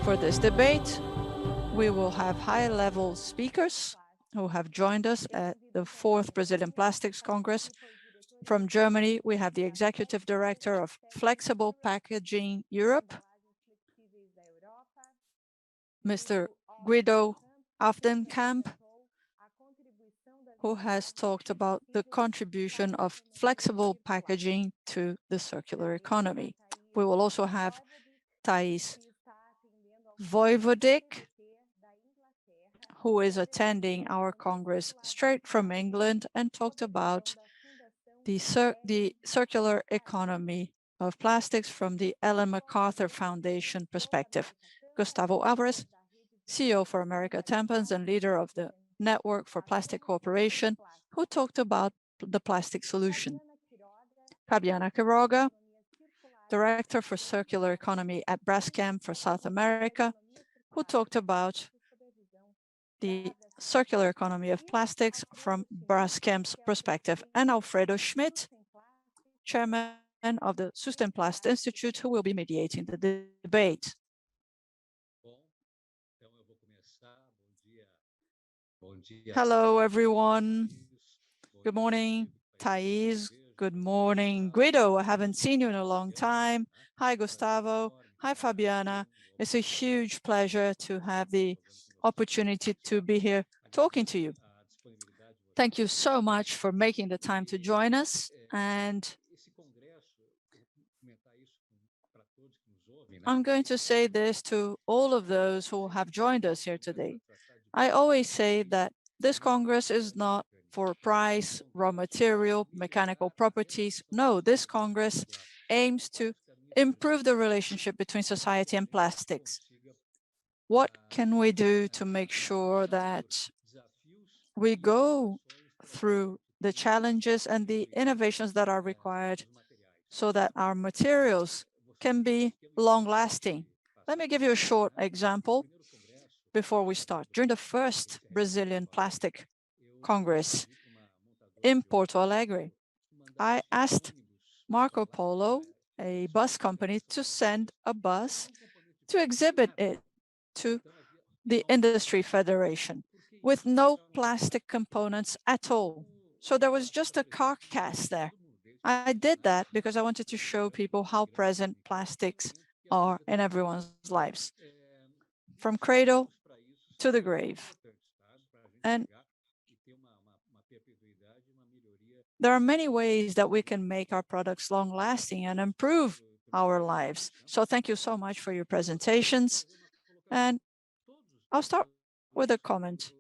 For this debate, we will have high-level speakers who have joined us at the 4th Brazilian Plastics Congress. From Germany, we have the Executive Director of Flexible Packaging Europe, Mr. Guido Aufdemkamp, who has talked about the contribution of flexible packaging to the circular economy. We will also have Thais Vojvodic, who is attending our Congress straight from England and talked about the circular economy of plastics from the Ellen MacArthur Foundation perspective. Gustavo Alvarez, CEO for America Tampons and leader of the Network for Plastic Cooperation, who talked about the plastic solution. Fabiana Quiroga, Director for Circular Economy at Braskem for South America, who talked about the circular economy of plastics from Braskem's perspective, and Alfredo Schmitt, Chairman of the SustenPlást Institute, who will be mediating the debate. Hello, everyone. Good morning, Thais. Good morning, Guido. I haven't seen you in a long time. Hi, Gustavo. Hi, Fabiana. It's a huge pleasure to have the opportunity to be here talking to you. Thank you so much for making the time to join us. And I'm going to say this to all of those who have joined us here today. I always say that this Congress is not for price, raw material, mechanical properties. No, this Congress aims to improve the relationship between society and plastics. What can we do to make sure that we go through the challenges and the innovations that are required so that our materials can be long-lasting? Let me give you a short example before we start. During the first Brazilian Plastic Congress in Porto Alegre, I asked Marco Polo, a bus company, to send a bus to exhibit it to the Industry Federation with no plastic components at all. So there was just a carcass there. I did that because I wanted to show people how present plastics are in everyone's lives, from cradle to the grave. And there are many ways that we can make our products long-lasting and improve our lives. So thank you so much for your presentations. And I'll start with a comment.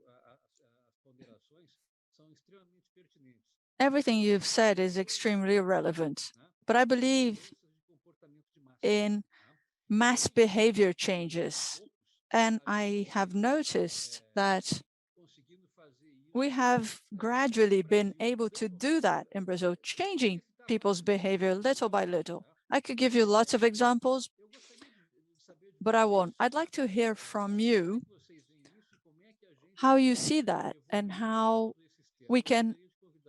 Everything you've said is extremely relevant, but I believe in mass behavior changes. And I have noticed that we have gradually been able to do that in Brazil, changing people's behavior little by little. I could give you lots of examples, but I won't. I'd like to hear from you how you see that and how we can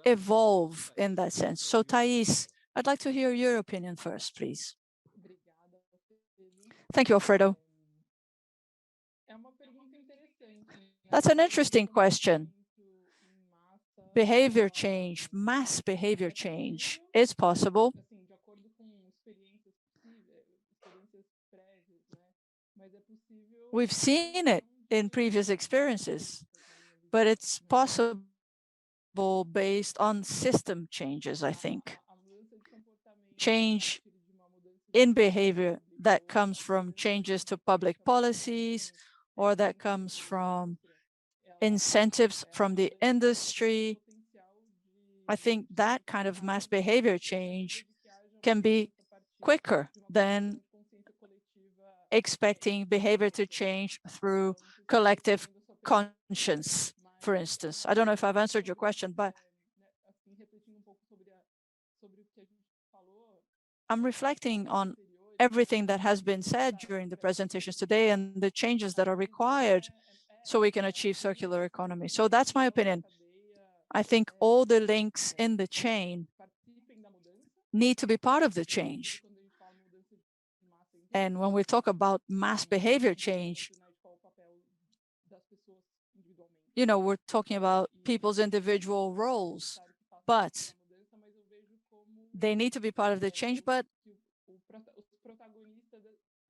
evolve in that sense. So Thais, I'd like to hear your opinion first, please. Thank you, Alfredo. That's an interesting question. Behavior change, mass behavior change is possible. We've seen it in previous experiences, but it's possible based on system changes, I think. Change in behavior that comes from changes to public policies, or that comes from incentives from the industry. I think that kind of mass behavior change can be quicker than expecting behavior to change through collective conscience, for instance. I don't know if I've answered your question, but I'm reflecting on everything that has been said during the presentations today and the changes that are required so we can achieve circular economy. So that's my opinion. I think all the links in the chain need to be part of the change. And when we talk about mass behavior change, you know, we're talking about people's individual roles, but they need to be part of the change. But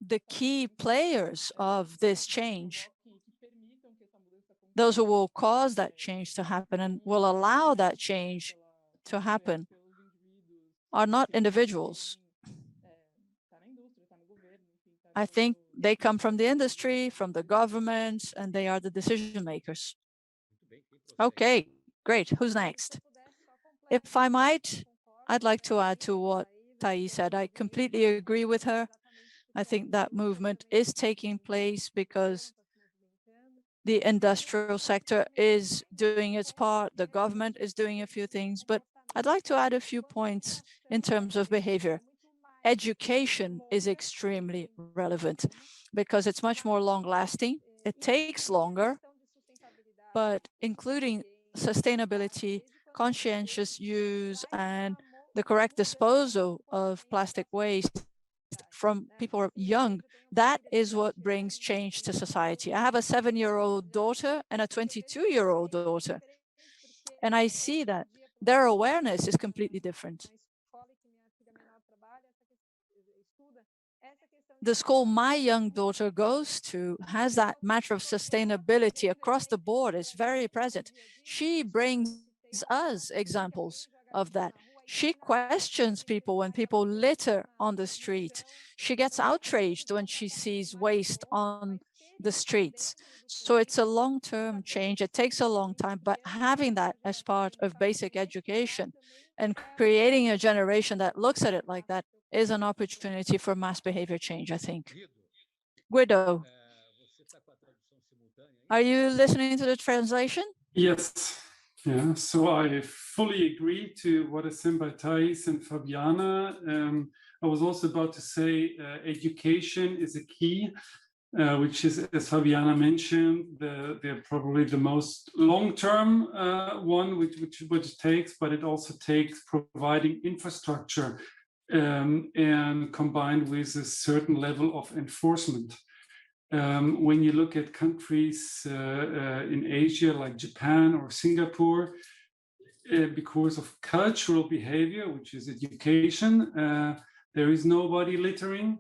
the key players of this change, those who will cause that change to happen and will allow that change to happen, are not individuals. I think they come from the industry, from the government, and they are the decision makers. Okay, great. Who's next? If I might, I'd like to add to what Thais said. I completely agree with her. I think that movement is taking place because the industrial sector is doing its part, the government is doing a few things, but I'd like to add a few points in terms of behavior. Education is extremely relevant because it's much more long-lasting. It takes longer, but including sustainability, conscientious use, and the correct disposal of plastic waste from people who are young, that is what brings change to society. I have a 7-year-old daughter and a 22-year-old daughter, and I see that their awareness is completely different. The school my young daughter goes to has that matter of sustainability across the board, is very present. She brings us examples of that. She questions people when people litter on the street. She gets outraged when she sees waste on the streets. So it's a long-term change. It takes a long time, but having that as part of basic education and creating a generation that looks at it like that is an opportunity for mass behavior change, I think. Guido, are you listening to the translation? Yes. Yeah, so I fully agree to what is said by Thais and Fabiana. I was also about to say education is a key, which is, as Fabiana mentioned, they're probably the most long-term one, which it takes, but it also takes providing infrastructure and combined with a certain level of enforcement. When you look at countries in Asia like Japan or Singapore, because of cultural behavior, which is education, there is nobody littering.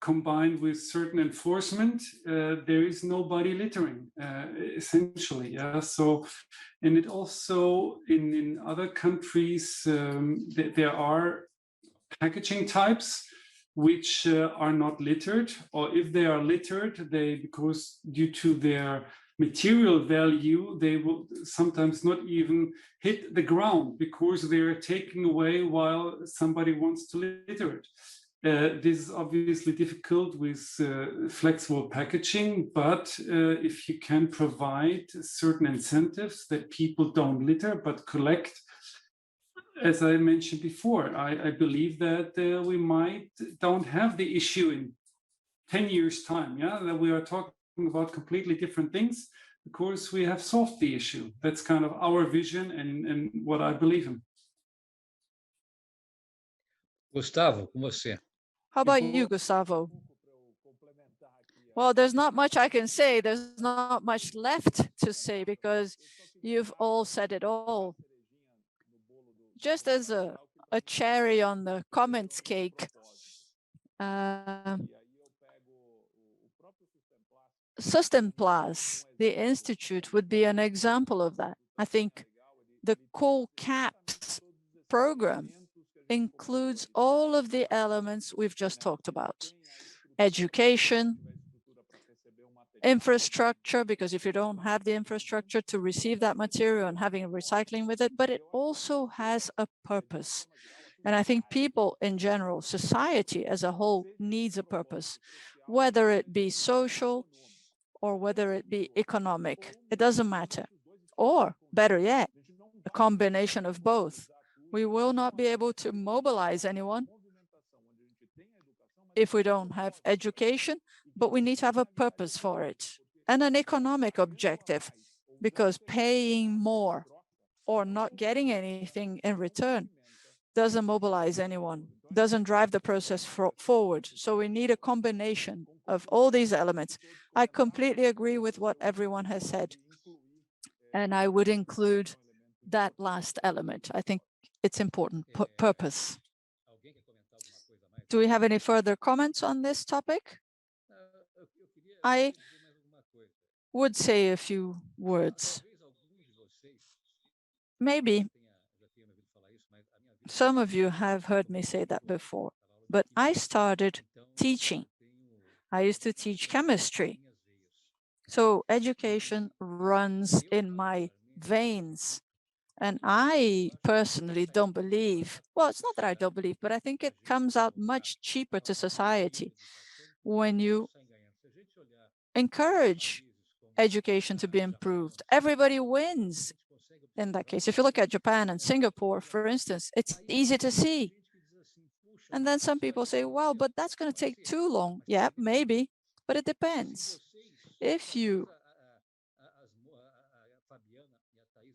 Combined with certain enforcement, there is nobody littering, essentially. Yeah. So, and it also in other countries there are packaging types which are not littered, or if they are littered, because due to their material value, they will sometimes not even hit the ground because they are taken away while somebody wants to litter it. This is obviously difficult with flexible packaging, but if you can provide certain incentives that people don't litter but collect, as I mentioned before, I believe that we don't have the issue in 10 years' time, yeah, that we are talking about completely different things because we have solved the issue. That's kind of our vision and what I believe in. Gustavo, com você. How about you, Gustavo? Well, there's not much I can say. There's not much left to say because you've all said it all. Just as a cherry on the comments cake, SustenPlást, the institute, would be an example of that. I think the Cool Caps program includes all of the elements we've just talked about. Education, infrastructure, because if you don't have the infrastructure to receive that material and having recycling with it, but it also has a purpose. And I think people in general, society as a whole, needs a purpose, whether it be social or whether it be economic. It doesn't matter. Or better yet, a combination of both. We will not be able to mobilize anyone if we don't have education, but we need to have a purpose for it and an economic objective, because paying more or not getting anything in return doesn't mobilize anyone. doesn't drive the process forward. So we need a combination of all these elements. I completely agree with what everyone has said. And I would include that last element. I think it's important, purpose. Do we have any further comments on this topic? I would say a few words. Maybe some of you have heard me say that before, but I started teaching. I used to teach chemistry. So education runs in my veins. And I personally don't believe, well, it's not that I don't believe, but I think it comes out much cheaper to society when you encourage education to be improved. Everybody wins in that case. If you look at Japan and Singapore, for instance, it's easy to see. And then some people say, well, but that's going to take too long. Yeah, maybe, but it depends. If you,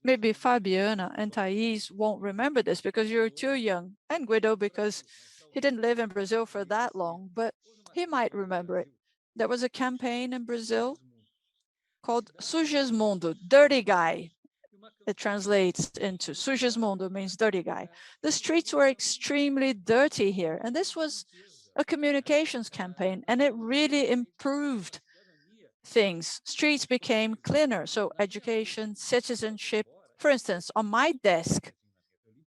maybe Fabiana and Thais won't remember this because you're too young, and Guido because he didn't live in Brazil for that long, but he might remember it. There was a campaign in Brazil called Sujesmundo, dirty guy. It translates into Sujesmundo means dirty guy. The streets were extremely dirty here, and this was a communications campaign, and it really improved things. Streets became cleaner, so education, citizenship. For instance, on my desk,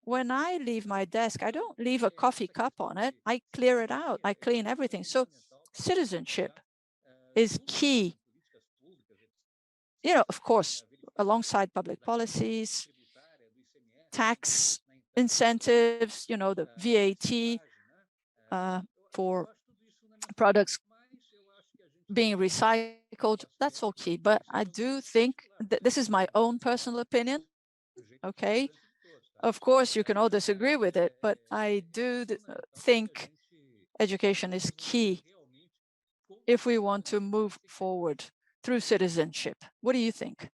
when I leave my desk, I don't leave a coffee cup on it. I clear it out. I clean everything. So citizenship is key. You know, of course, alongside public policies, tax incentives, you know, the VAT for products being recycled, that's all key. But I do think that this is my own personal opinion, okay? Of course, you can all disagree with it, but I do think education is key if we want to move forward through citizenship. What do you think?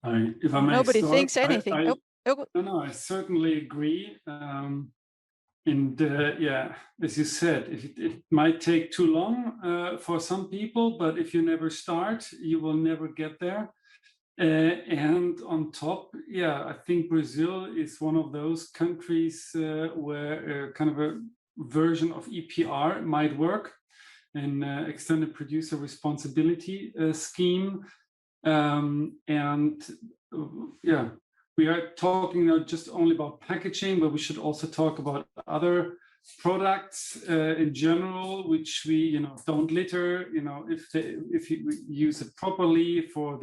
If I may Nobody start, thinks anything. No, I certainly agree. Yeah, as you said, it might take too long for some people, but if you never start, you will never get there. And on top, yeah, I think Brazil is one of those countries where kind of a version of EPR might work, an extended producer responsibility scheme. Yeah, we are talking not just only about packaging, but we should also talk about other products in general, which we don't litter. If you use it properly for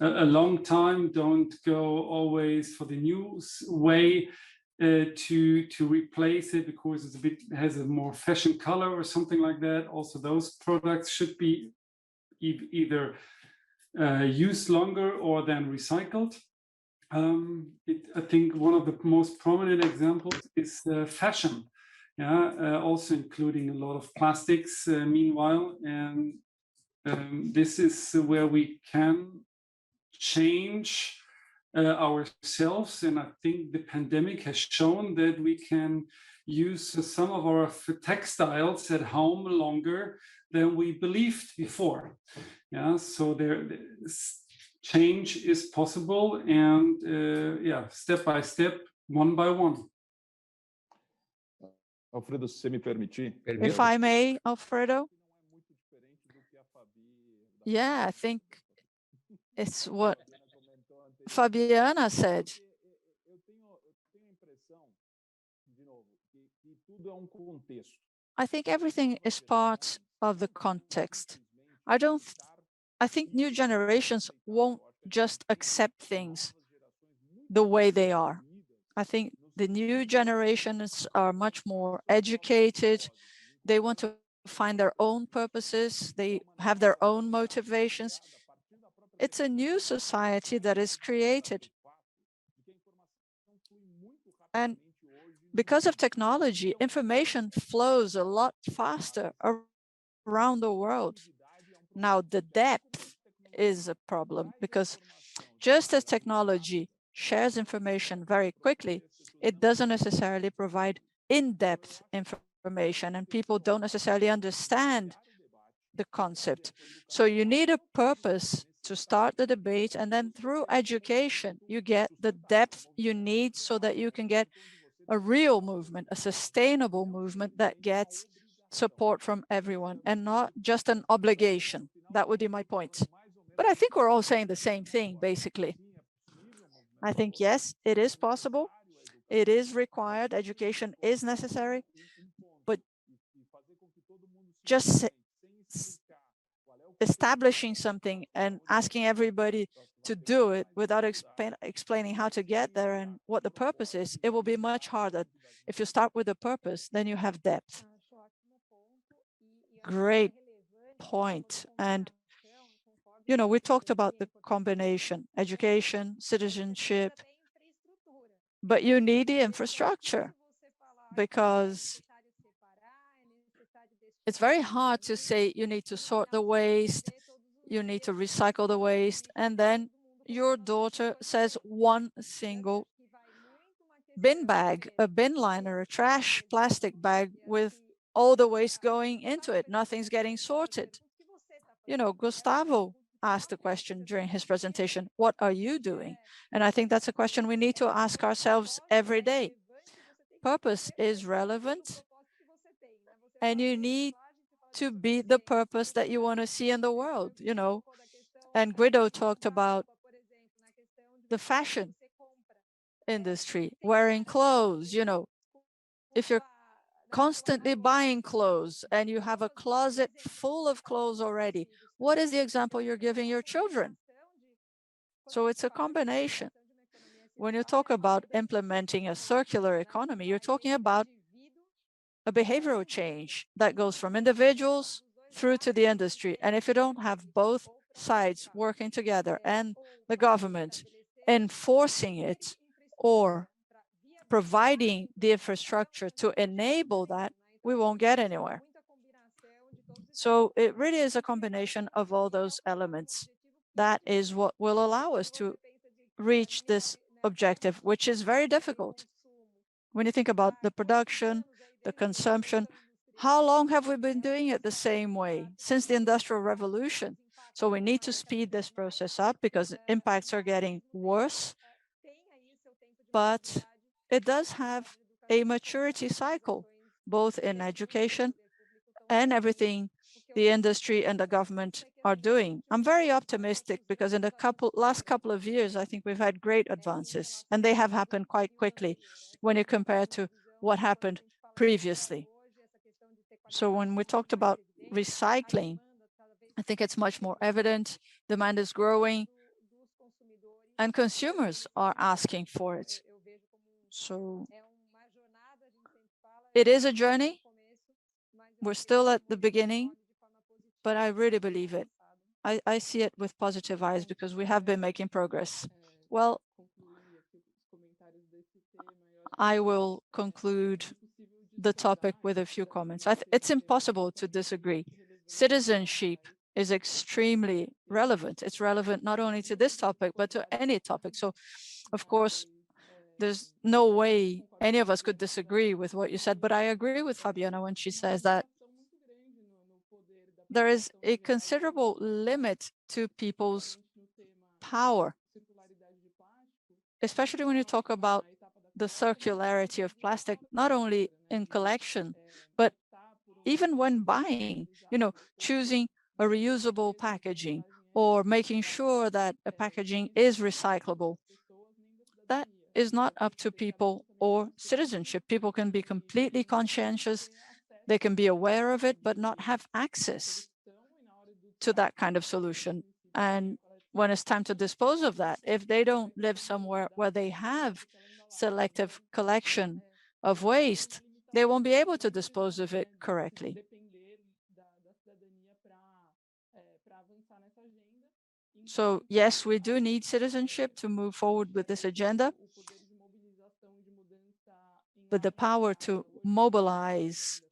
a long time, don't go always for the new way to replace it because it's has a more fashion color or something like that. Also, those products should be either used longer or then recycled. I think one of the most prominent examples is fashion, also including a lot of plastics meanwhile. And this is where we can change ourselves. And I think the pandemic has shown that we can use some of our textiles at home longer than we believed before. Yeah, so change is possible, and step by step, one by one. Alfredo, se você me permitir. If I may, Alfredo. Yeah, I think it's what Fabiana said. I think everything is part of the context. I think new generations won't just accept things the way they are. I think the new generations are much more educated. They want to find their own purposes. They have their own motivations. It's a new society that is created. And because of technology, information flows a lot faster around the world. Now, the depth is a problem because just as technology shares information very quickly, it doesn't necessarily provide in-depth information, and people don't necessarily understand the concept. So you need a purpose to start the debate, and then through education, you get the depth you need so that you can get a real movement, a sustainable movement that gets support from everyone and not just an obligation. That would be my point. But I think we're all saying the same thing, basically. I think, yes, it is possible. It is required. Education is necessary. But just establishing something and asking everybody to do it without explaining how to get there and what the purpose is, it will be much harder. If you start with a purpose, then you have depth. Great point. And, you know, we talked about the combination, education, citizenship, but you need the infrastructure, because it's very hard to say you need to sort the waste, you need to recycle the waste, and then your daughter says one single bin bag, a bin liner, a trash plastic bag with all the waste going into it. Nothing's getting sorted. You know, Gustavo asked the question during his presentation, what are you doing? And I think that's a question we need to ask ourselves every day. Purpose is relevant, and you need to be the purpose that you want to see in the world, you know. And Guido talked about the fashion industry, wearing clothes, you know. If you're constantly buying clothes and you have a closet full of clothes already, what is the example you're giving your children? So it's a combination. When you talk about implementing a circular economy, you're talking about a behavioral change that goes from individuals through to the industry. And if you don't have both sides working together and the government enforcing it or providing the infrastructure to enable that, we won't get anywhere. So it really is a combination of all those elements. That is what will allow us to reach this objective, which is very difficult. When you think about the production, the consumption, how long have we been doing it the same way? Since the Industrial Revolution. So we need to speed this process up because impacts are getting worse, but it does have a maturity cycle, both in education and everything the industry and the government are doing. I'm very optimistic because in the last couple of years, I think we've had great advances, and they have happened quite quickly when you compare to what happened previously. So when we talked about recycling, I think it's much more evident. Demand is growing and consumers are asking for it. So it is a journey. We're still at the beginning, but I really believe it. I see it with positive eyes because we have been making progress. Well, I will conclude the topic with a few comments. It's impossible to disagree. Citizenship is extremely relevant. It's relevant not only to this topic, but to any topic. So, of course, there's no way any of us could disagree with what you said, but I agree with Fabiana when she says that there is a considerable limit to people's power, especially when you talk about the circularity of plastic, not only in collection, but even when buying, you know, choosing a reusable packaging or making sure that a packaging is recyclable. That is not up to people or citizenship. People can be completely conscientious, they can be aware of it, but not have access to that kind of solution. And when it's time to dispose of that, if they don't live somewhere where they have selective collection of waste, they won't be able to dispose of it correctly. So yes, we do need citizenship to move forward with this agenda, but the power to mobilize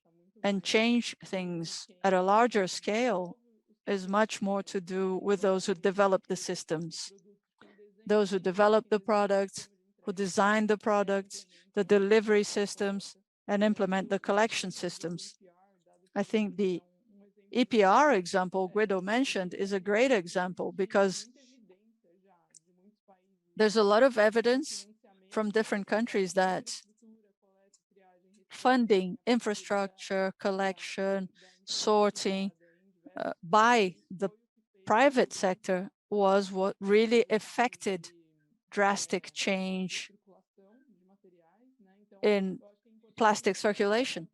and change things at a larger scale is much more to do with those who develop the systems, those who develop the products, who design the products, the delivery systems, and implement the collection systems. I think the EPR example Guido mentioned is a great example because there's a lot of evidence from different countries that funding, infrastructure, collection, sorting by the private sector was what really affected drastic change in plastic circulation.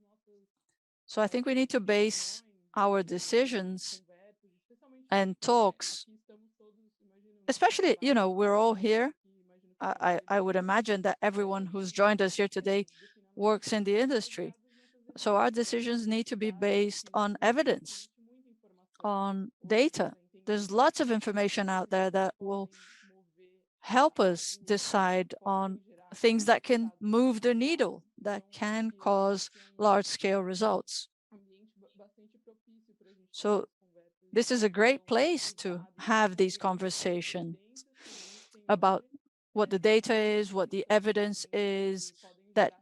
So I think we need to base our decisions and talks, especially, we're all here. I would imagine that everyone who's joined us here today works in the industry. So our decisions need to be based on evidence, on data. There's lots of information out there that will help us decide on things that can move the needle, that can cause large-scale results. So this is a great place to have these conversations about what the data is, what the evidence is, that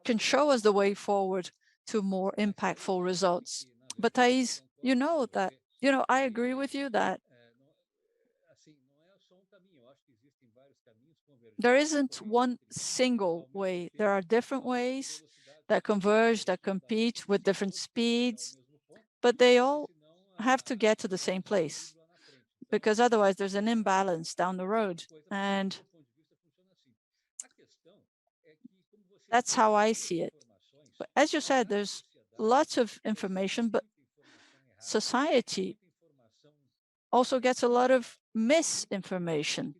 can show us the way forward to more impactful results. But Thais, I agree with you that there isn't one single way. There are different ways that converge, that compete with different speeds, but they all have to get to the same place, because otherwise there's an imbalance down the road. And that's how I see it. But as you said, there's lots of information, but society also gets a lot of misinformation.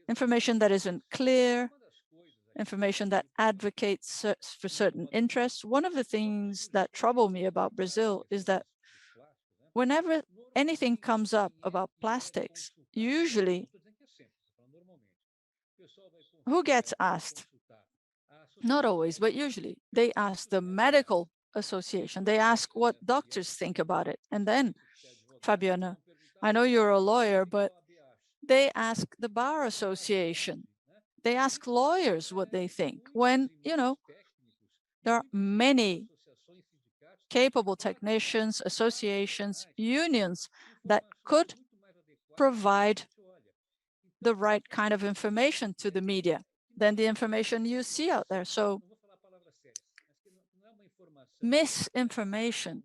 Information that isn't clear, information that advocates for certain interests. One of the things that trouble me about Brazil is that whenever anything comes up about plastics, usually who gets asked? Not always, but usually they ask the medical association. They ask what doctors think about it. And then, Fabiana, I know you're a lawyer, but they ask the bar association. They ask lawyers what they think when, there are many capable technicians, associations, unions that could provide the right kind of information to the media than the information you see out there. So misinformation,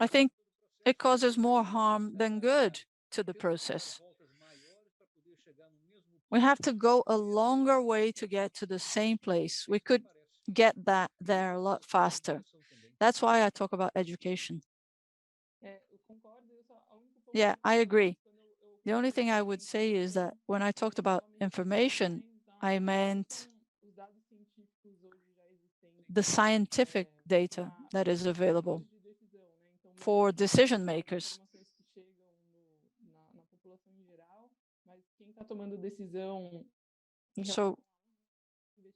I think it causes more harm than good to the process. We have to go a longer way to get to the same place. We could get there a lot faster. That's why I talk about education. Yeah, I agree. The only thing I would say is that when I talked about information, I meant the scientific data that is available for decision makers. So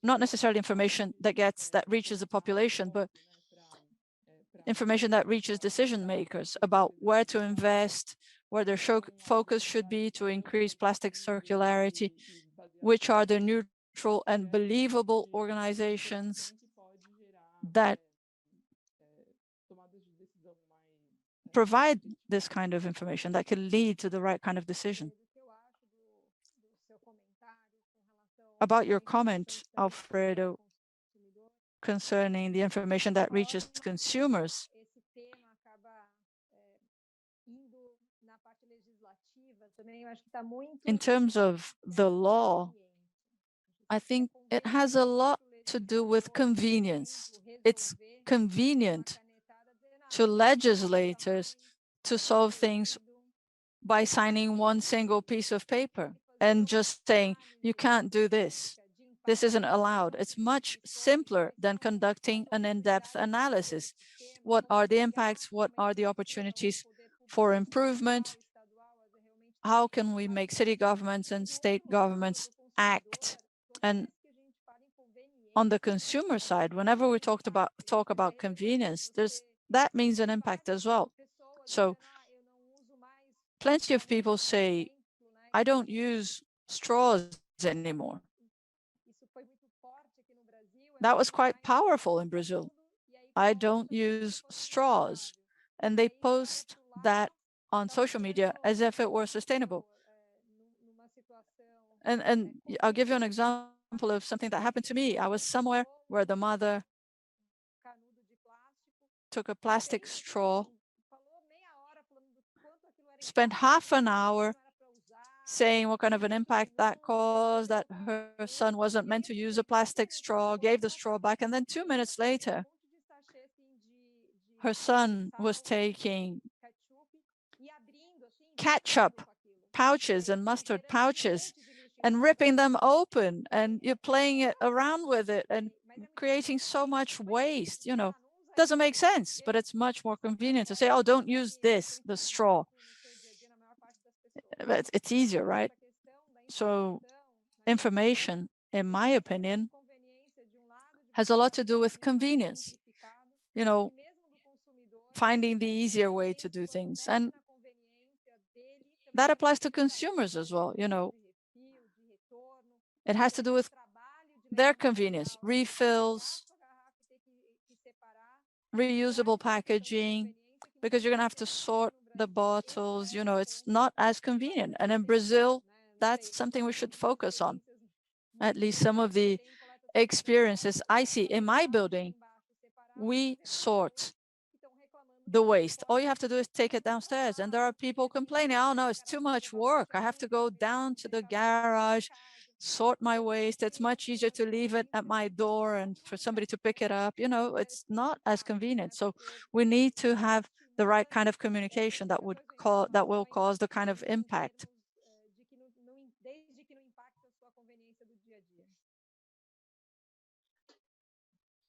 not necessarily information that reaches the population, but information that reaches decision makers about where to invest, where their focus should be to increase plastic circularity, which are the neutral and believable organizations that provide this kind of information that can lead to the right kind of decision. About your comment, Alfredo, concerning the information that reaches consumers, in terms of the law, I think it has a lot to do with convenience. It's convenient to legislators to solve things by signing one single piece of paper and just saying, you can't do this. This isn't allowed. It's much simpler than conducting an in-depth analysis. What are the impacts? What are the opportunities for improvement? How can we make city governments and state governments act? And on the consumer side, whenever we talk about convenience, that means an impact as well. So plenty of people say, I don't use straws anymore. That was quite powerful in Brazil. I don't use straws. And they post that on social media as if it were sustainable. And I'll give you an example of something that happened to me. I was somewhere where the mother took a plastic straw, spent half an hour saying what kind of an impact that caused, that her son wasn't meant to use a plastic straw, gave the straw back, and then 2 minutes later, her son was taking ketchup pouches and mustard pouches and ripping them open, and you're playing it around with it and creating so much waste. Doesn't make sense, but it's much more convenient to say, oh, don't use this, the straw. But it's easier, right? So information, in my opinion, has a lot to do with convenience, finding the easier way to do things. And that applies to consumers as well. It has to do with their convenience, refills, reusable packaging, because you're going to have to sort the bottles. It's not as convenient. And in Brazil, that's something we should focus on. At least some of the experiences I see in my building, we sort the waste. All you have to do is take it downstairs. And there are people complaining, oh, no, it's too much work. I have to go down to the garage, sort my waste. It's much easier to leave it at my door and for somebody to pick it up. It's not as convenient. So we need to have the right kind of communication that will cause the kind of impact.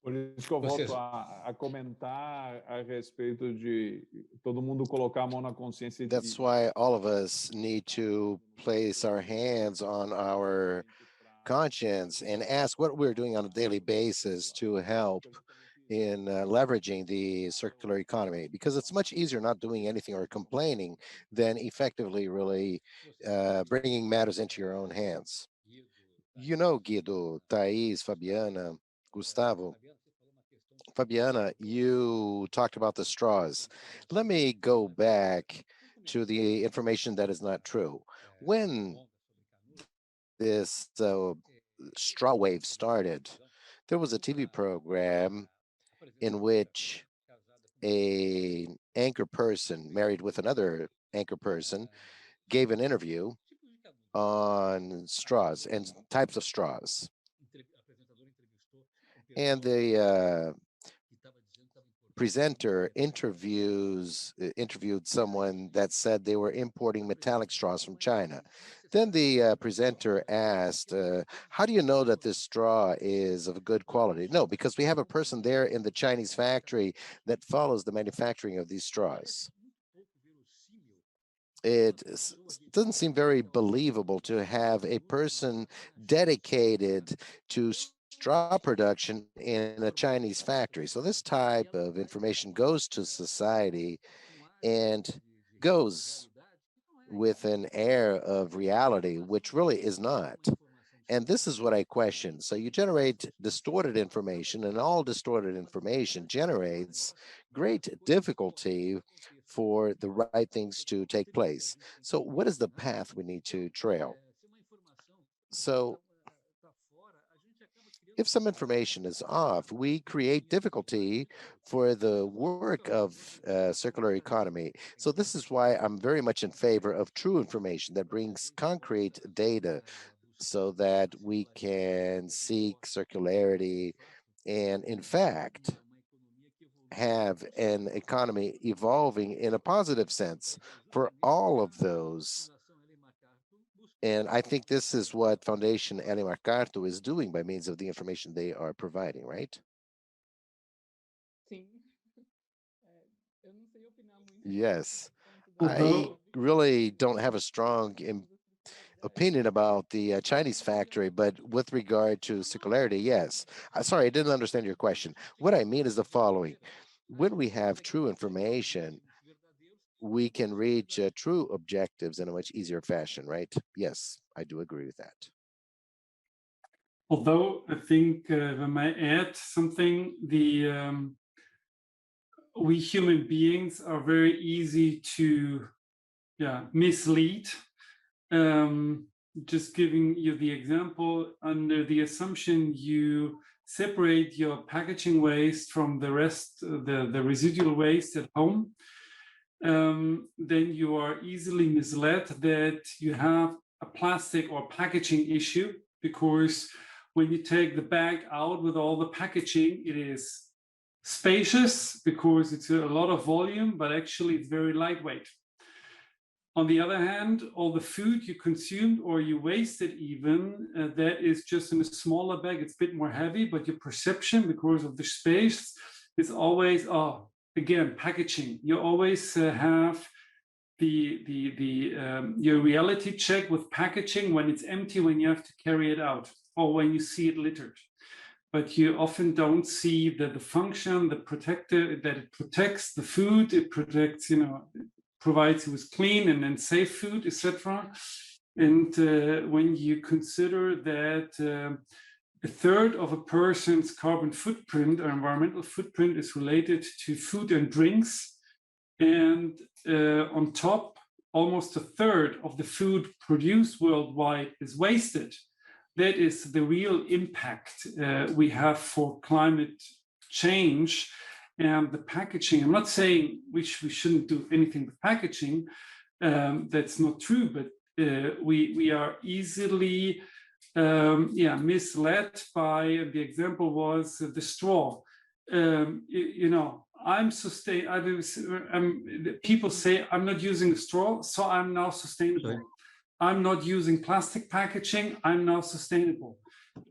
Por isso que eu volto a comentar a respeito de todo mundo colocar a mão na consciência. That's why all of us need to place our hands on our conscience and ask what we're doing on a daily basis to help in leveraging the circular economy, because it's much easier not doing anything or complaining than effectively really bringing matters into your own hands. Guido, Thais, Fabiana, Gustavo, Fabiana, you talked about the straws. Let me go back to the information that is not true. When this straw wave started, there was a TV program in which a anchor person married with another anchor person gave an interview on straws and types of straws. And the presenter interviewed someone that said they were importing metallic straws from China. Then the presenter asked, how do you know that this straw is of good quality? No, because we have a person there in the Chinese factory that follows the manufacturing of these straws. It doesn't seem very believable to have a person dedicated to straw production in a Chinese factory. So this type of information goes to society and goes with an air of reality, which really is not. And this is what I question. So you generate distorted information, and all distorted information generates great difficulty for the right things to take place. So what is the path we need to trail? So if some information is off, we create difficulty for the work of circular economy. So this is why I'm very much in favor of true information that brings concrete data so that we can seek circularity and, in fact, have an economy evolving in a positive sense for all of those. And I think this is what Foundation Ellen MacArthur is doing by means of the information they are providing, right? Yes. I really don't have a strong opinion about the Chinese factory, but with regard to circularity, yes. Sorry, I didn't understand your question. What I mean is the following. When we have true information, we can reach true objectives in a much easier fashion, right? Yes, I do agree with that. Although I think if I might add something, we human beings are very easy to mislead. Just giving you the example, under the assumption you separate your packaging waste from the rest, the residual waste at home, then you are easily misled that you have a plastic or packaging issue, because when you take the bag out with all the packaging, it is spacious because it's a lot of volume, but actually it's very lightweight. On the other hand, all the food you consumed or you wasted even, that is just in a smaller bag, it's a bit more heavy, but your perception, because of the space, is always, again, packaging. You always have your reality check with packaging when it's empty, when you have to carry it out, or when you see it littered. But you often don't see that the function, the protector, that it protects the food, it protects, provides you with clean and safe food, etc. And when you consider that a third of a person's carbon footprint or environmental footprint is related to food and drinks, and on top, almost a third of the food produced worldwide is wasted. That is the real impact we have for climate change. And the packaging, I'm not saying we shouldn't do anything with packaging, that's not true, but we are easily misled by, the example was the straw. People say, I'm not using a straw, so I'm now sustainable. Right. I'm not using plastic packaging, I'm now sustainable.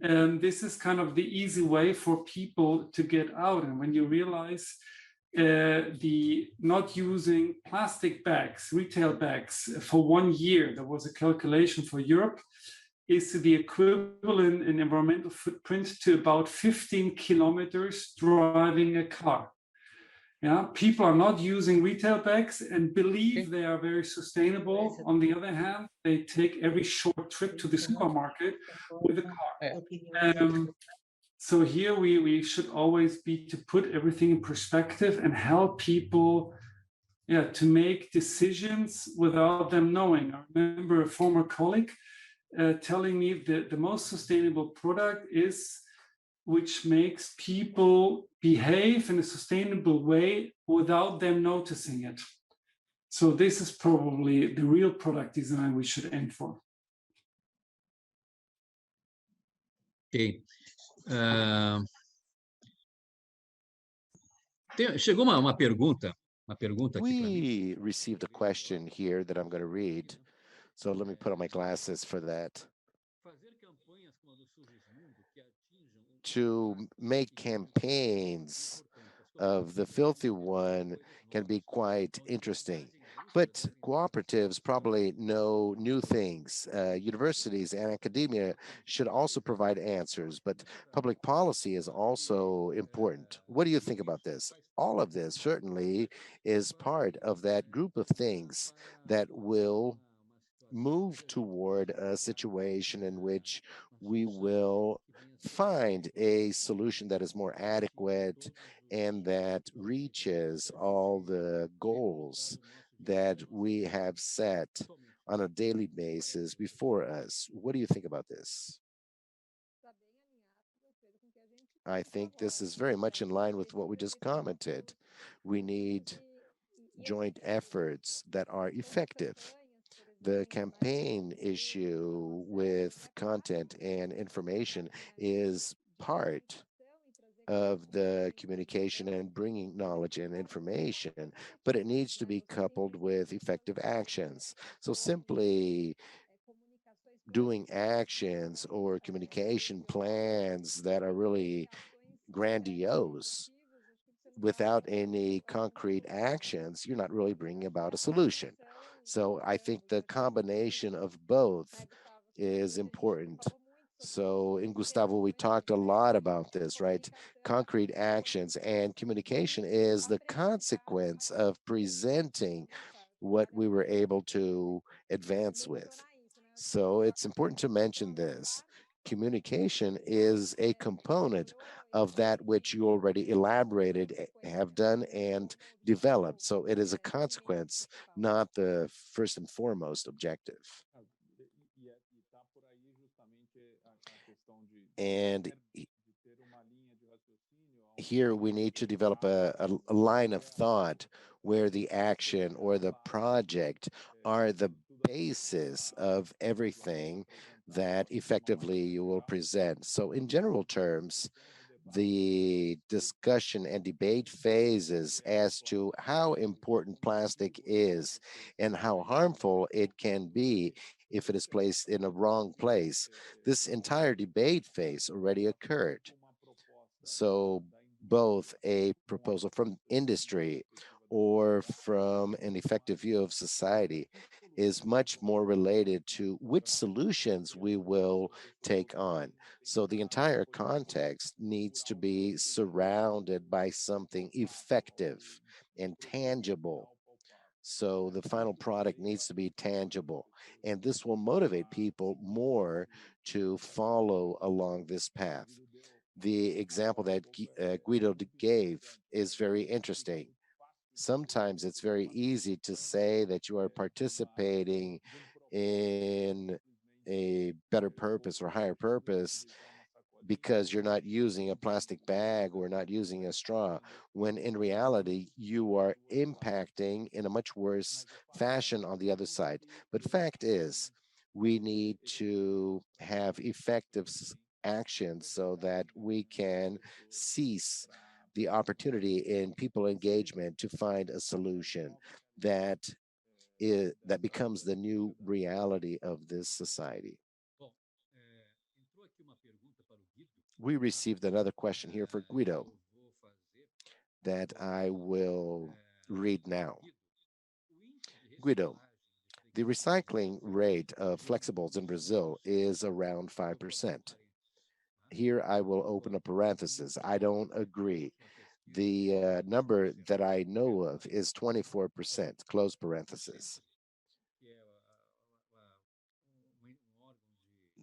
And this is kind of the easy way for people to get out. And when you realize the not using plastic bags, retail bags for 1 year, there was a calculation for Europe, is the equivalent in environmental footprint to about 15 kilometers driving a car. Yeah, people are not using retail bags and believe they are very sustainable. On the other hand, they take every short trip to the supermarket with a car. So here we should always be to put everything in perspective and help people to make decisions without them knowing. I remember a former colleague telling me that the most sustainable product is which makes people behave in a sustainable way without them noticing it. So this is probably the real product design we should aim for. Ok. Chegou uma pergunta aqui para mim. We received a question here that I'm going to read. So let me put on my glasses for that. To make campaigns of the filthy one can be quite interesting. But cooperatives probably know new things. Universities and academia should also provide answers, but public policy is also important. What do you think about this? All of this certainly is part of that group of things that will move toward a situation in which we will find a solution that is more adequate and that reaches all the goals that we have set on a daily basis before us. What do you think about this? I think this is very much in line with what we just commented. We need joint efforts that are effective. The campaign issue with content and information is part of the communication and bringing knowledge and information, but it needs to be coupled with effective actions. So simply doing actions or communication plans that are really grandiose without any concrete actions, you're not really bringing about a solution. So I think the combination of both is important. So in Gustavo, we talked a lot about this, right? Concrete actions and communication is the consequence of presenting what we were able to advance with. So it's important to mention this. Communication is a component of that which you already elaborated, have done, and developed. So it is a consequence, not the first and foremost objective. And here we need to develop a line of thought where the action or the project are the basis of everything that effectively you will present. So in general terms, the discussion and debate phases as to how important plastic is and how harmful it can be if it is placed in a wrong place. This entire debate phase already occurred. So both a proposal from industry or from an effective view of society is much more related to which solutions we will take on. So the entire context needs to be surrounded by something effective and tangible. So the final product needs to be tangible. And this will motivate people more to follow along this path. The example that Guido gave is very interesting. Sometimes it's very easy to say that you are participating in a better purpose or higher purpose because you're not using a plastic bag or not using a straw, when in reality, you are impacting in a much worse fashion on the other side. But fact is, we need to have effective actions so that we can seize the opportunity in people engagement to find a solution that that becomes the new reality of this society. We received another question here for Guido that I will read now. Guido, the recycling rate of flexibles in Brazil is around 5%. Here I will open a parenthesis. I don't agree. The number that I know of is 24%, close parenthesis.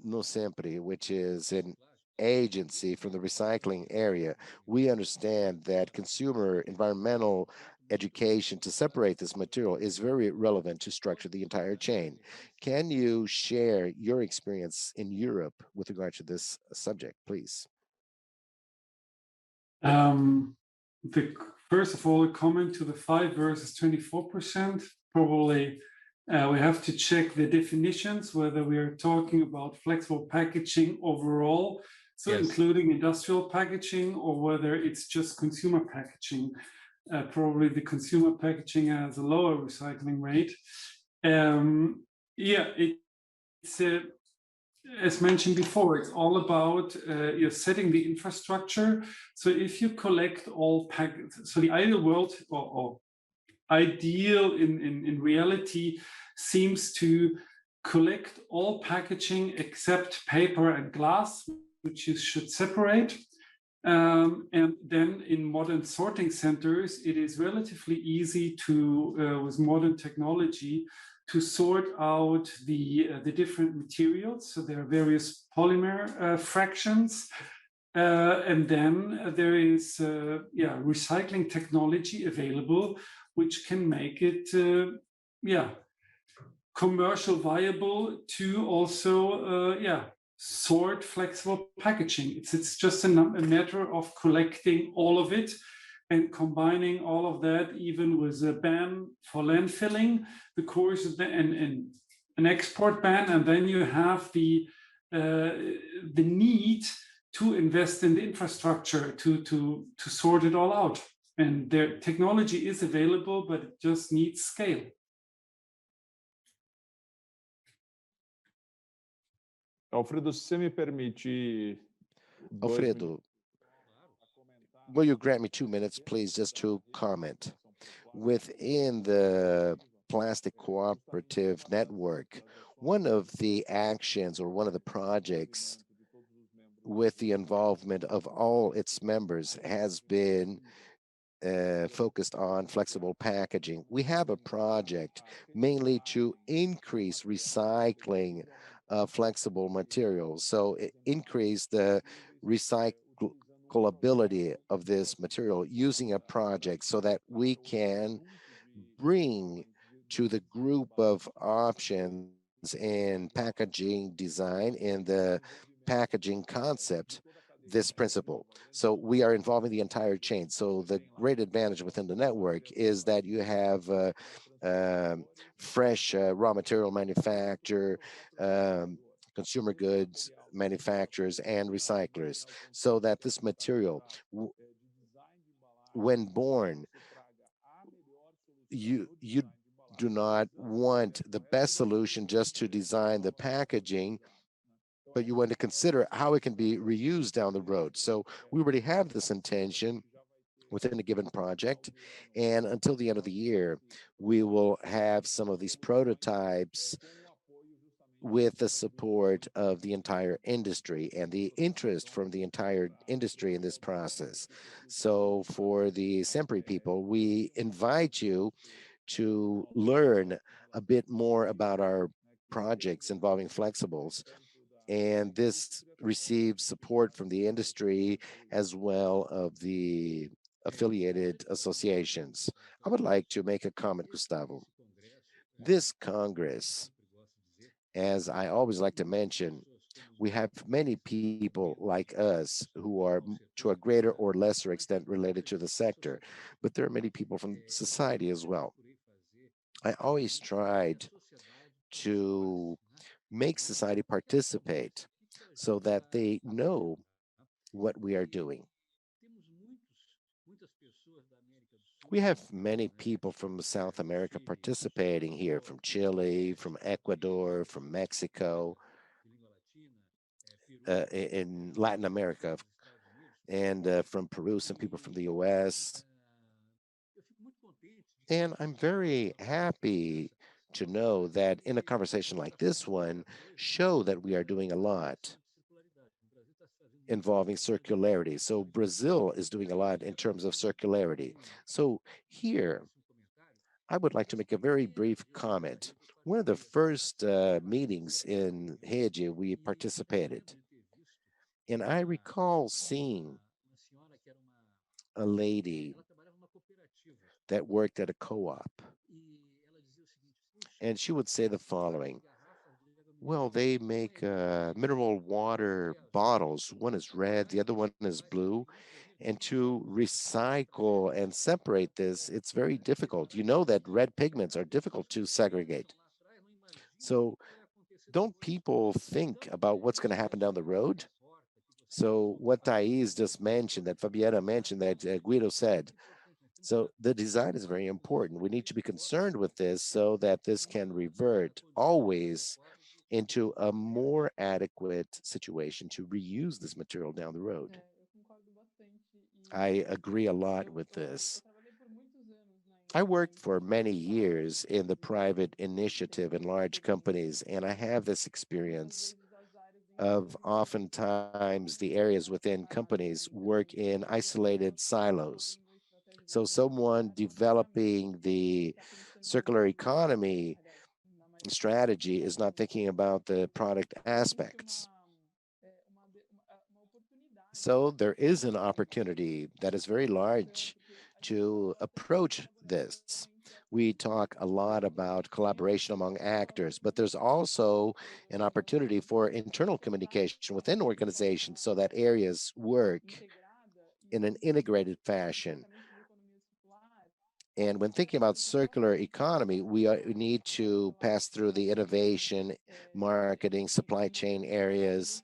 No Sempre, which is an agency from the recycling area, we understand that consumer environmental education to separate this material is very relevant to structure the entire chain. Can you share your experience in Europe with regard to this subject, please? First of all, a comment to the 5 versus 24%. Probably we have to check the definitions, whether we are talking about flexible packaging overall, so Yes. including industrial packaging, or whether it's just consumer packaging. Probably the consumer packaging has a lower recycling rate. Yeah, it's as mentioned before, it's all about you're setting the infrastructure. So if you collect all packets, so the ideal world or ideal in reality seems to collect all packaging except paper and glass, which you should separate. And then in modern sorting centers, it is relatively easy to, with modern technology, to sort out the different materials. So there are various polymer fractions. And then there is recycling technology available, which can make it commercial viable to also sort flexible packaging. It's just a matter of collecting all of it and combining all of that, even with a ban for landfilling, because and an export ban, and then you have the need to invest in the infrastructure to sort it all out. And their technology is available, but it just needs scale. Alfredo, se você me permite. Alfredo, will you grant me 2 minutes, please, just to comment? Within the plastic cooperative network, one of the actions or one of the projects with the involvement of all its members has been focused on flexible packaging. We have a project mainly to increase recycling of flexible materials. So increase the recyclability of this material using a project so that we can bring to the group of options in packaging design and the packaging concept this principle. So we are involving the entire chain. So the great advantage within the network is that you have fresh raw material manufacturer, consumer goods manufacturers, and recyclers, so that this material, when born, you do not want the best solution just to design the packaging, but you want to consider how it can be reused down the road. So we already have this intention within a given project. And until the end of the year, we will have some of these prototypes with the support of the entire industry and the interest from the entire industry in this process. So for the Sempre people, we invite you to learn a bit more about our projects involving flexibles. And this receives support from the industry as well of the affiliated associations. I would like to make a comment, Gustavo. This Congress, as I always like to mention, we have many people like us who are to a greater or lesser extent related to the sector, but there are many people from society as well. I always tried to make society participate so that they know what we are doing. We have many people from South America participating here, from Chile, from Ecuador, from Mexico, in Latin America, and from Peru, some people from the US. And I'm very happy to know that in a conversation like this one, show that we are doing a lot involving circularity. So Brazil is doing a lot in terms of circularity. So here, I would like to make a very brief comment. One of the first meetings in Rede we participated, and I recall seeing a lady that worked at a co-op, and she would say the following: well, they make mineral water bottles. One is red, the other one is blue. And to recycle and separate this, it's very difficult. You know that red pigments are difficult to segregate. So don't people think about what's going to happen down the road? So what Thais just mentioned, that Fabiana mentioned, that Guido said, so the design is very important. We need to be concerned with this so that this can revert always into a more adequate situation to reuse this material down the road. I agree a lot with this. I worked for many years in the private initiative in large companies, and I have this experience of oftentimes the areas within companies work in isolated silos. So someone developing the circular economy strategy is not thinking about the product aspects. So there is an opportunity that is very large to approach this. We talk a lot about collaboration among actors, but there's also an opportunity for internal communication within organizations so that areas work in an integrated fashion. And when thinking about circular economy, we need to pass through the innovation, marketing, supply chain areas,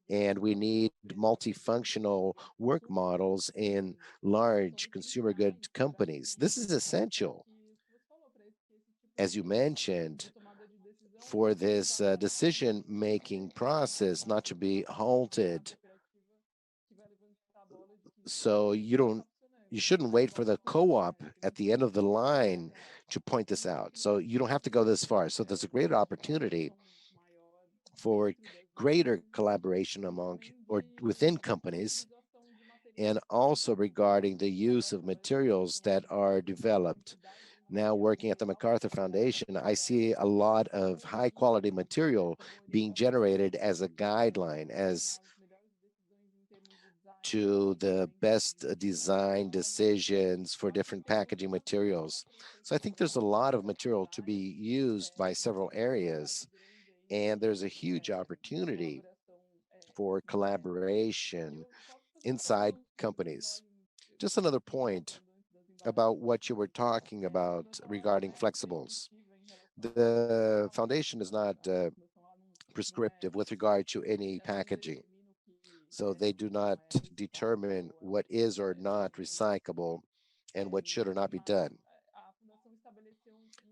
and we need multifunctional work models in large consumer good companies. This is essential, as you mentioned, for this decision-making process not to be halted. So you shouldn't wait for the co-op at the end of the line to point this out. So you don't have to go this far. So there's a great opportunity for greater collaboration among or within companies and also regarding the use of materials that are developed. Now working at the MacArthur Foundation, I see a lot of high quality material being generated as a guideline, as to the best design decisions for different packaging materials. So I think there's a lot of material to be used by several areas, and there's a huge opportunity for collaboration inside companies. Just another point about what you were talking about regarding flexibles. The foundation is not prescriptive with regard to any packaging. So they do not determine what is or not recyclable and what should or not be done.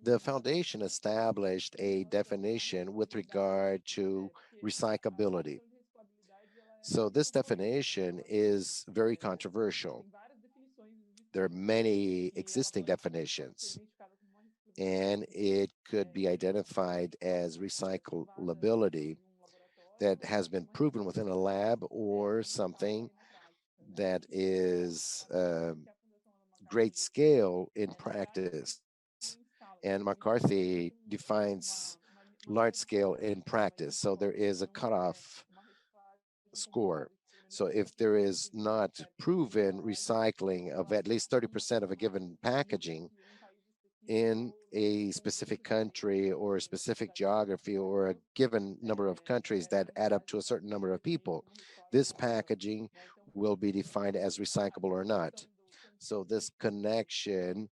The foundation established a definition with regard to recyclability. So this definition is very controversial. There are many existing definitions, and it could be identified as recyclability that has been proven within a lab or something that is great scale in practice. And McCarthy defines large scale in practice. So there is a cutoff score. So if there is not proven recycling of at least 30% of a given packaging in a specific country or a specific geography or a given number of countries that add up to a certain number of people, this packaging will be defined as recyclable or not. So this connection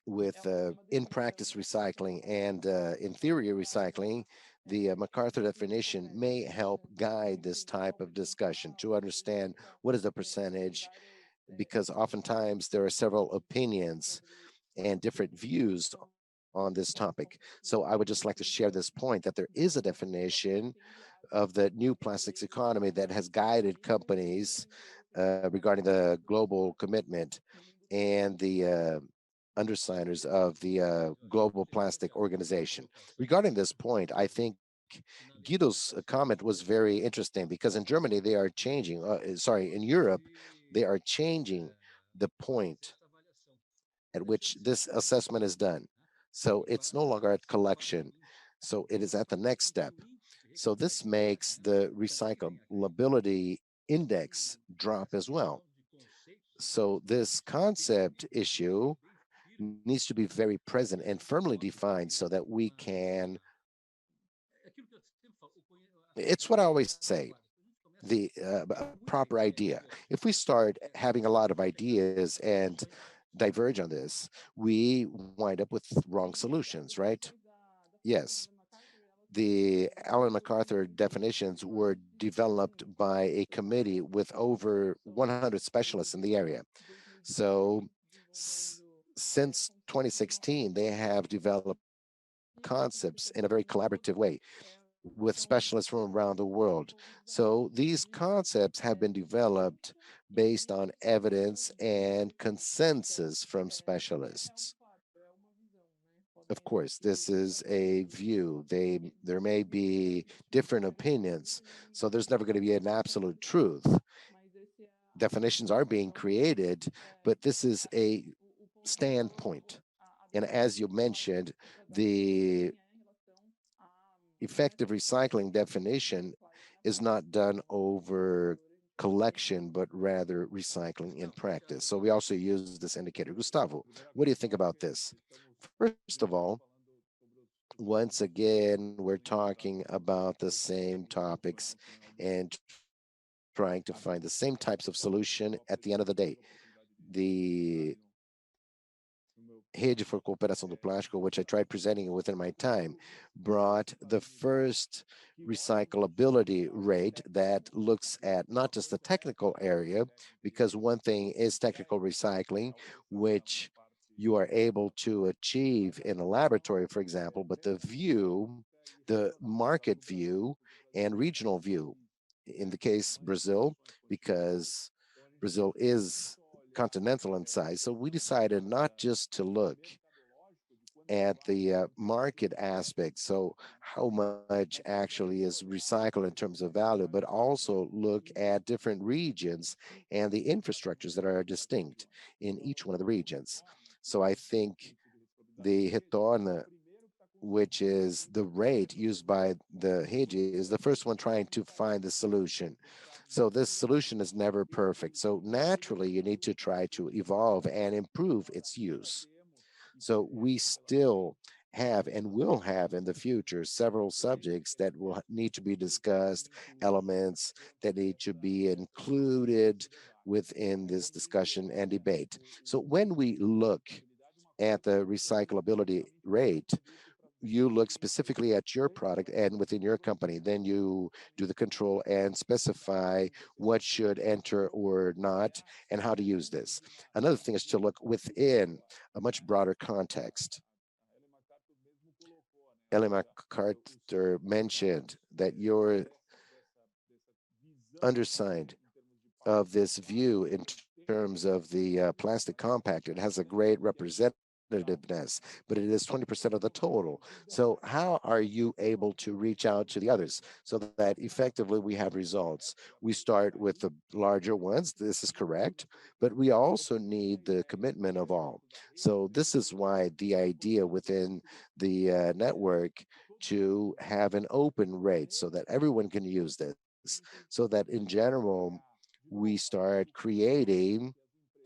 with in practice recycling and in theory recycling, the MacArthur definition may help guide this type of discussion to understand what is the percentage, because oftentimes there are several opinions and different views on this topic. So I would just like to share this point that there is a definition of the new plastics economy that has guided companies regarding the global commitment and the undersigners of the Global Plastic Organization. Regarding this point, I think Guido's comment was very interesting because in Germany they are changing, sorry, in Europe, they are changing the point at which this assessment is done. So it's no longer at collection. So it is at the next step. So this makes the recyclability index drop as well. So this concept issue needs to be very present and firmly defined so that we can, it's what I always say, the proper idea. If we start having a lot of ideas and diverge on this, we wind up with wrong solutions, right? Yes. The Alan MacArthur definitions were developed by a committee with over 100 specialists in the area. So since 2016, they have developed concepts in a very collaborative way with specialists from around the world. So these concepts have been developed based on evidence and consensus from specialists. Of course, this is a view. There may be different opinions, so there's never going to be an absolute truth. Definitions are being created, but this is a standpoint. And as you mentioned, the effective recycling definition is not done over collection, but rather recycling in practice. So we also use this indicator. Gustavo, what do you think about this? First of all, once again, we're talking about the same topics and trying to find the same types of solution at the end of the day. The Rede for Cooperação do Plástico, which I tried presenting within my time, brought the first recyclability rate that looks at not just the technical area, because one thing is technical recycling, which you are able to achieve in a laboratory, for example, but the view, the market view and regional view, in the case Brazil, because Brazil is continental in size. So we decided not just to look at the market aspect. So how much actually is recycled in terms of value, but also look at different regions and the infrastructures that are distinct in each one of the regions. So I think the retorno, which is the rate used by the rede, is the first one trying to find the solution. So this solution is never perfect. So naturally, you need to try to evolve and improve its use. So we still have and will have in the future several subjects that will need to be discussed, elements that need to be included within this discussion and debate. So when we look at the recyclability rate, you look specifically at your product and within your company. Then you do the control and specify what should enter or not and how to use this. Another thing is to look within a much broader context. Ellie MacArthur mentioned that you're undersigned of this view in terms of the plastic compact. It has a great representativeness, but it is 20% of the total. So how are you able to reach out to the others so that effectively we have results? We start with the larger ones, this is correct, but we also need the commitment of all. So this is why the idea within the network to have an open rate so that everyone can use this, so that in general, we start creating,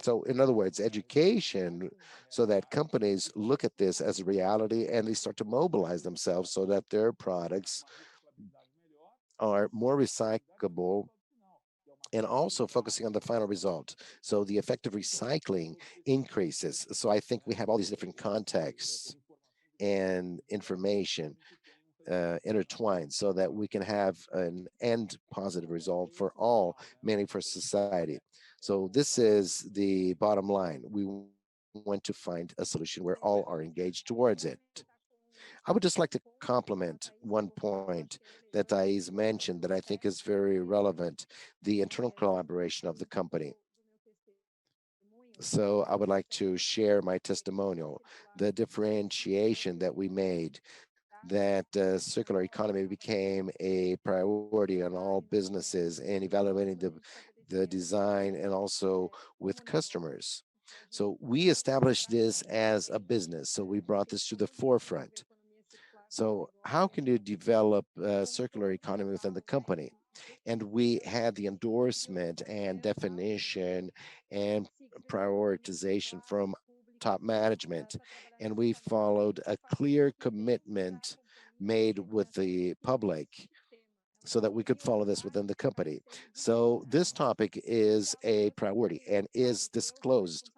so in other words, education, so that companies look at this as a reality and they start to mobilize themselves so that their products are more recyclable and also focusing on the final result. So the effective recycling increases. So I think we have all these different contexts and information intertwined so that we can have an end positive result for all, meaning for society. So this is the bottom line. We want to find a solution where all are engaged towards it. I would just like to complement one point that Thais mentioned that I think is very relevant, the internal collaboration of the company. So I would like to share my testimonial, the differentiation that we made, that circular economy became a priority on all businesses and evaluating the design and also with customers. So we established this as a business. So we brought this to the forefront. So how can you develop a circular economy within the company? And we had the endorsement and definition and prioritization from top management. And we followed a clear commitment made with the public so that we could follow this within the company. So this topic is a priority and is disclosed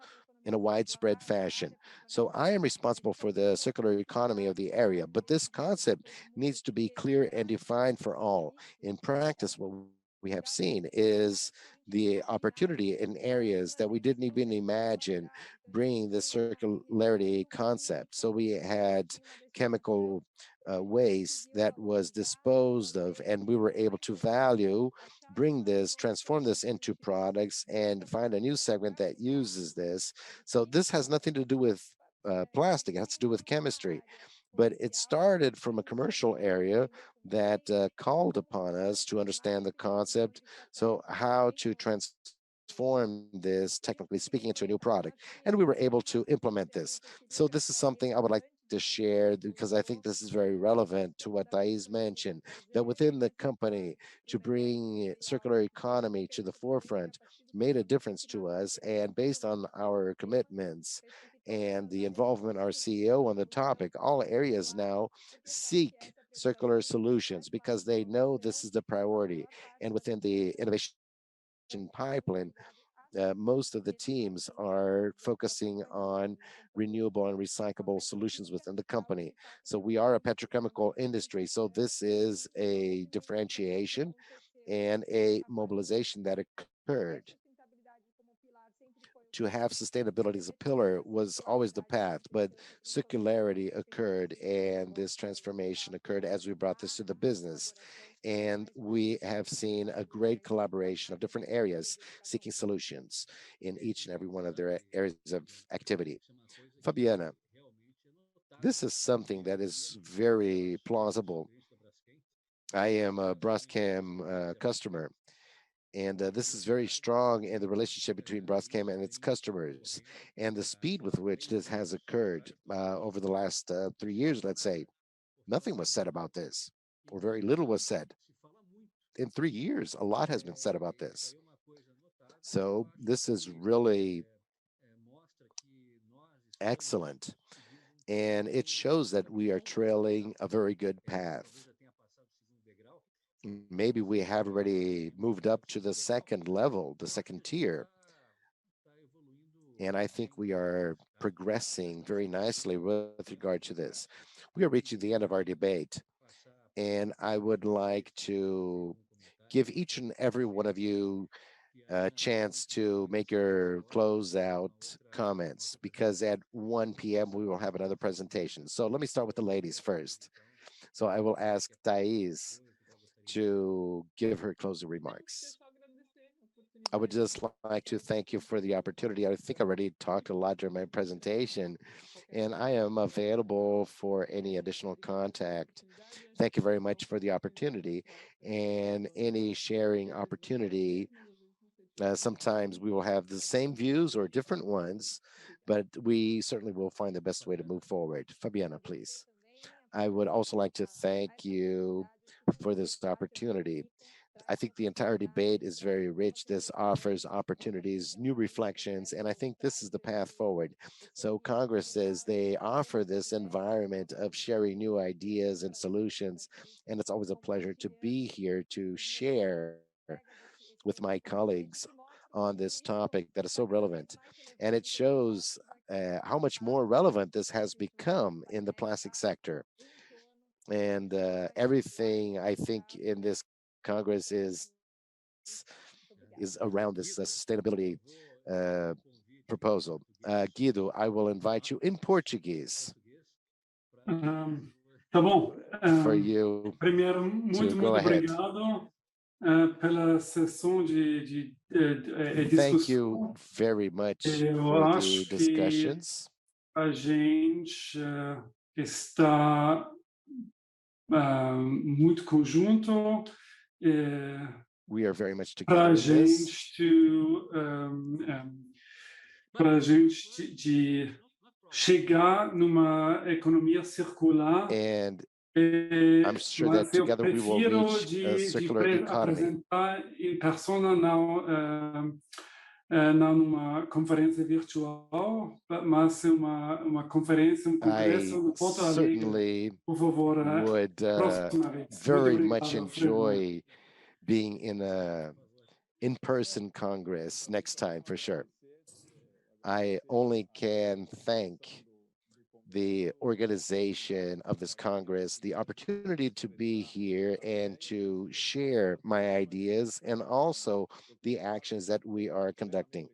in a widespread fashion. So I am responsible for the circular economy of the area, but this concept needs to be clear and defined for all. In practice, what we have seen is the opportunity in areas that we didn't even imagine bringing the circularity concept. So we had chemical waste that was disposed of, and we were able to value, bring this, transform this into products, and find a new segment that uses this. So this has nothing to do with plastic, it has to do with chemistry. But it started from a commercial area that called upon us to understand the concept. So how to transform this, technically speaking, into a new product. And we were able to implement this. So this is something I would like to share because I think this is very relevant to what Thais mentioned, that within the company to bring circular economy to the forefront made a difference to us. And based on our commitments and the involvement of our CEO on the topic, all areas now seek circular solutions because they know this is the priority. And within the innovation pipeline, most of the teams are focusing on renewable and recyclable solutions within the company. So we are a petrochemical industry. So this is a differentiation and a mobilization that occurred. To have sustainability as a pillar was always the path, but circularity occurred and this transformation occurred as we brought this to the business. And we have seen a great collaboration of different areas seeking solutions in each and every one of their areas of activity. Fabiana, This is something that is very plausible. I am a Braskem customer, and this is very strong in the relationship between Braskem and its customers, and the speed with which this has occurred over the last 3 years, let's say. Nothing was said about this, or very little was said. In 3 years, a lot has been said about this. So this is really excellent. And it shows that we are trailing a very good path. Maybe we have already moved up to the second level, the second tier. And I think we are progressing very nicely with regard to this. We are reaching the end of our debate. And I would like to give each and every one of you a chance to make your closeout comments, because at 1 p.m. we will have another presentation. So let me start with the ladies first. So I will ask Thais to give her closing remarks. I would just like to thank you for the opportunity. I think I already talked a lot during my presentation, and I am available for any additional contact. Thank you very much for the opportunity and any sharing opportunity. Sometimes we will have the same views or different ones, but we certainly will find the best way to move forward. Fabiana, please. I would also like to thank you for this opportunity. I think the entire debate is very rich. This offers opportunities, new reflections, and I think this is the path forward. So Congresses, they offer this environment of sharing new ideas and solutions, and it's always a pleasure to be here to share with my colleagues on this topic that is so relevant. And it shows how much more relevant this has become in the plastic sector. And everything I think in this Congress is around this sustainability uh, proposal. Guido, I will invite you in Portuguese Tá bom. for you Primeiro, to go muito ahead. obrigado pela sessão de Thank you discussão. very much Eu for the acho que discussions. a gente está muito conjunto We are very much para together a in this. gente para a gente de chegar numa economia circular. And I'm sure that Mas eu together we will prefiro reach a circular economy. apresentar em persona, não numa conferência virtual, mas uma conferência, congresso I no Porto Alegre. certainly Por favor, would próxima vez. Muito very obrigado, much Alfredo. enjoy being in a in-person Congress next time for sure. I only can thank the organization of this Congress, the opportunity to be here and to share my ideas and also the actions that we are conducting.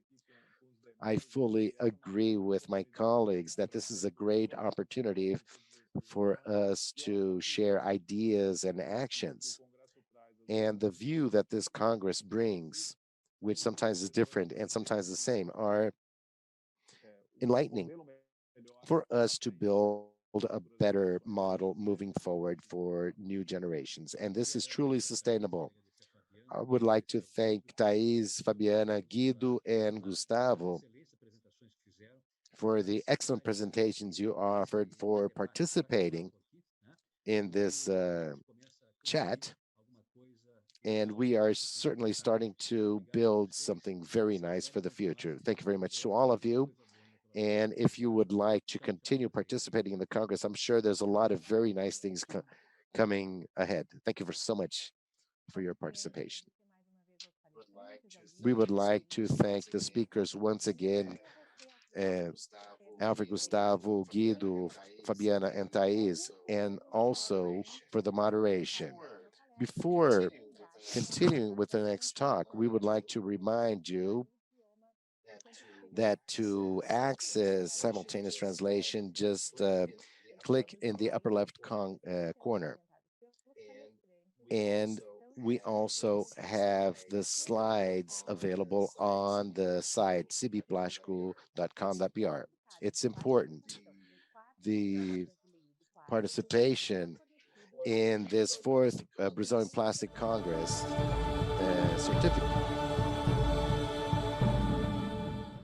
I fully agree with my colleagues that this is a great opportunity for us to share ideas and actions. And the view that this Congress brings, which sometimes is different and sometimes the same, are enlightening for us to build a better model moving forward for new generations. And this is truly sustainable. I would like to thank Thais, Fabiana, Guido, and Gustavo for the excellent presentations you offered, for participating in this chat. And we are certainly starting to build something very nice for the future. Thank you very much to all of you. And if you would like to continue participating in the Congress, I'm sure there's a lot of very nice things coming ahead. Thank you so much for your participation. We would like to thank the speakers once again, Alfredo, Gustavo, Guido, Fabiana, and Thais, and also for the moderation. Before continuing with the next talk, we would like to remind you that to access simultaneous translation, just click in the upper left corner. And we also have the slides available on the site cbplástico.com.br. It's important. The participation in this fourth Brazilian Plastic Congress certificate.